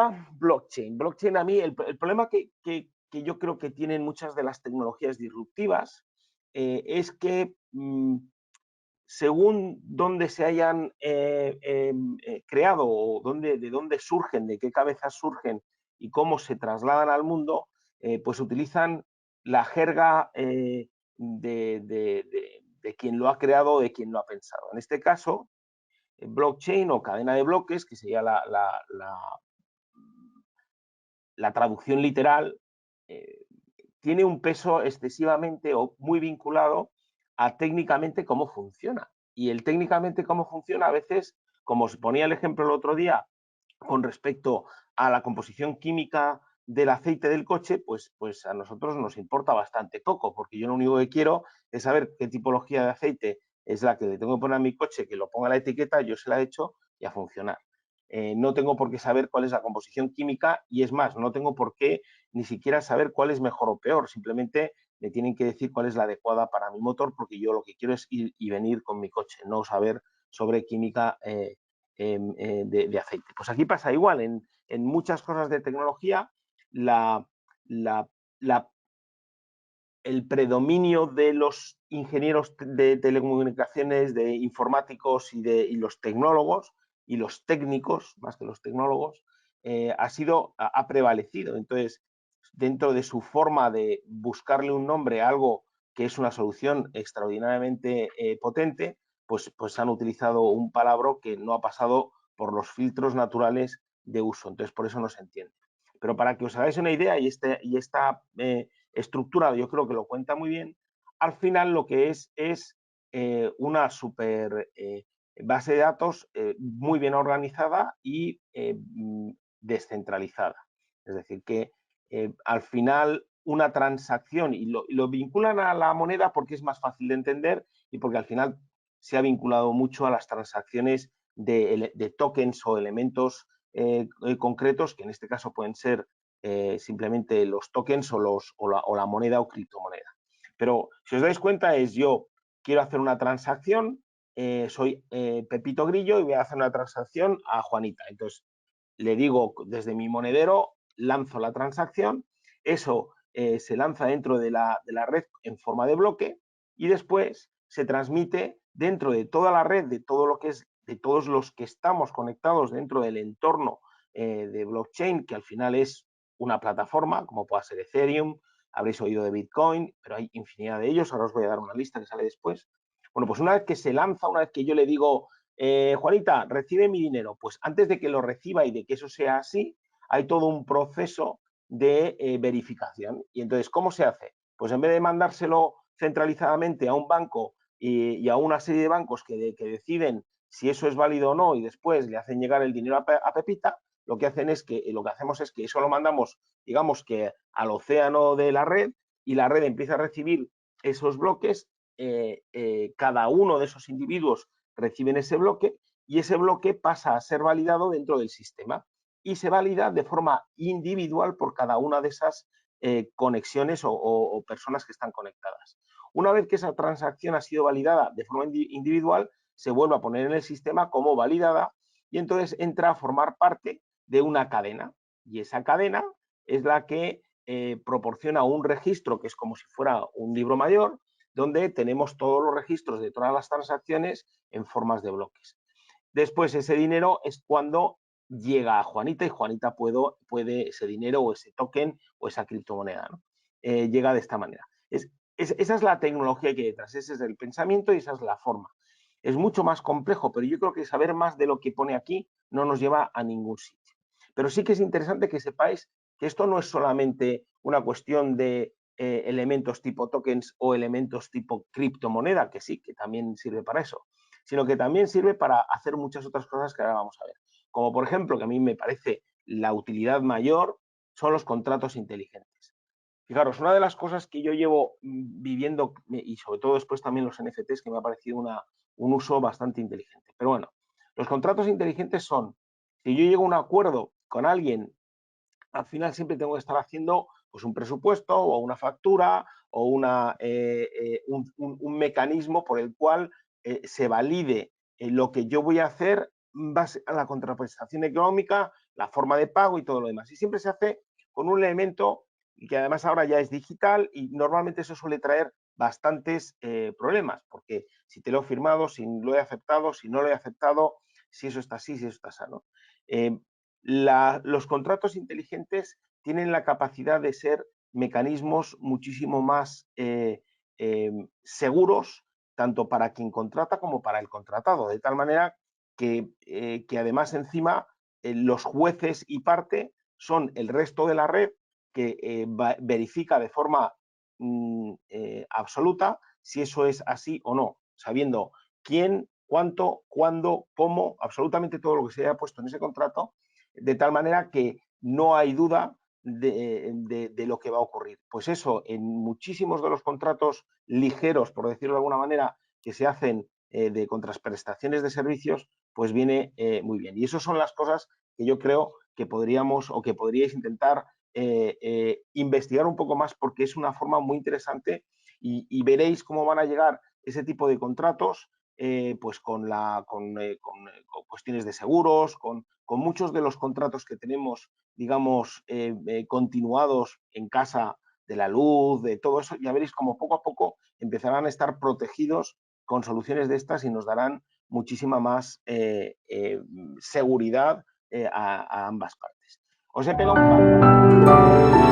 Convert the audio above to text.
tema blockchain. Blockchain a mí, el problema que yo creo que tienen muchas de las tecnologías disruptivas es que según dónde se hayan creado o de dónde surgen, de qué cabezas surgen y cómo se trasladan al mundo, pues utilizan la jerga de quien lo ha creado o de quien lo ha pensado. En este caso, blockchain o cadena de bloques, que sería la traducción literal, eh, tiene un peso excesivamente o muy vinculado a técnicamente cómo funciona. Y el técnicamente cómo funciona a veces, como os ponía el ejemplo el otro día, con respecto a la composición química del aceite del coche, pues a nosotros nos importa bastante poco, porque yo lo único que quiero es saber qué tipología de aceite es la que le tengo que poner a mi coche, que lo ponga la etiqueta, yo se la he hecho y a funcionar. No tengo por qué saber cuál es la composición química y es más, no tengo por qué ni siquiera saber cuál es mejor o peor, simplemente me tienen que decir cuál es la adecuada para mi motor porque yo lo que quiero es ir y venir con mi coche, no saber sobre química de aceite. Pues aquí pasa igual, en muchas cosas de tecnología la, la, la, el predominio de los ingenieros de telecomunicaciones, de informáticos y los tecnólogos y los técnicos, más que los tecnólogos, ha prevalecido. Entonces, dentro de su forma de buscarle un nombre a algo que es una solución extraordinariamente potente, pues han utilizado un palabra que no ha pasado por los filtros naturales de uso. Entonces, por eso no se entiende. Pero para que os hagáis una idea, y esta estructura yo creo que lo cuenta muy bien, al final lo que es una super base de datos muy bien organizada y descentralizada. Es decir, que al final una transacción, y lo vinculan a la moneda porque es más fácil de entender y porque al final se ha vinculado mucho a las transacciones de tokens o elementos concretos, que en este caso pueden ser simplemente los tokens o la moneda o criptomoneda. Pero si os dais cuenta es yo quiero hacer una transacción, soy Pepito Grillo y voy a hacer una transacción a Juanita. Entonces le digo desde mi monedero, lanzo la transacción, eso se lanza dentro de la red en forma de bloque y después se transmite dentro de toda la red, de todo lo que es, de todos los que estamos conectados dentro del entorno de blockchain, que al final es una plataforma, como pueda ser Ethereum, habréis oído de Bitcoin, pero hay infinidad de ellos, ahora os voy a dar una lista que sale después. Bueno, pues una vez que se lanza, una vez que yo le digo, Juanita, recibe mi dinero, pues antes de que lo reciba y de que eso sea así, hay todo un proceso de verificación. Y entonces, ¿cómo se hace? Pues en vez de mandárselo centralizadamente a un banco y a una serie de bancos que deciden si eso es válido o no y después le hacen llegar el dinero a Pepita, lo que hacemos es que eso lo mandamos, digamos que al océano de la red y la red empieza a recibir esos bloques, cada uno de esos individuos reciben ese bloque y ese bloque pasa a ser validado dentro del sistema y se valida de forma individual por cada una de esas conexiones o personas que están conectadas. Una vez que esa transacción ha sido validada de forma individual, se vuelve a poner en el sistema como validada y entonces entra a formar parte de una cadena. Y esa cadena es la que proporciona un registro que es como si fuera un libro mayor, donde tenemos todos los registros de todas las transacciones en formas de bloques. Después ese dinero es cuando llega a Juanita y Juanita puede ese dinero o ese token o esa criptomoneda, ¿no? Llega de esta manera. Esa es la tecnología que hay detrás, ese es el pensamiento y esa es la forma. Es mucho más complejo, pero yo creo que saber más de lo que pone aquí no nos lleva a ningún sitio. Pero sí que es interesante que sepáis que esto no es solamente una cuestión de elementos tipo tokens o elementos tipo criptomoneda, que sí, que también sirve para eso, sino que también sirve para hacer muchas otras cosas que ahora vamos a ver. Como por ejemplo, que a mí me parece la utilidad mayor, son los contratos inteligentes. Fijaros, una de las cosas que yo llevo viviendo, y sobre todo después también los NFTs, que me ha parecido un uso bastante inteligente. Pero bueno, los contratos inteligentes son, si yo llego a un acuerdo con alguien, al final siempre tengo que estar haciendo pues, un presupuesto o una factura o un mecanismo por el cual se valide lo que yo voy a hacer en base a la contraprestación económica la forma de pago y todo lo demás. Y siempre se hace con un elemento que además ahora ya es digital y normalmente eso suele traer bastantes problemas, porque si te lo he firmado, si lo he aceptado, si no lo he aceptado, si eso está así, si eso está así, ¿no? Los contratos inteligentes tienen la capacidad de ser mecanismos muchísimo más seguros, tanto para quien contrata como para el contratado, de tal manera que además encima los jueces y parte son el resto de la red que verifica de forma absoluta si eso es así o no, sabiendo quién, cuánto, cuándo, cómo, absolutamente todo lo que se haya puesto en ese contrato, de tal manera que no hay duda de lo que va a ocurrir. Pues eso, en muchísimos de los contratos ligeros, por decirlo de alguna manera, que se hacen de contraprestaciones de servicios, pues viene muy bien. Y esas son las cosas que yo creo que podríamos o que podríais intentar investigar un poco más, porque es una forma muy interesante y veréis cómo van a llegar ese tipo de contratos pues con cuestiones de seguros, con muchos de los contratos que tenemos, digamos, continuados en casa, de la luz, de todo eso, ya veréis como poco a poco empezarán a estar protegidos con soluciones de estas y nos darán muchísima más seguridad a ambas partes. Os he pegado un pantallazo.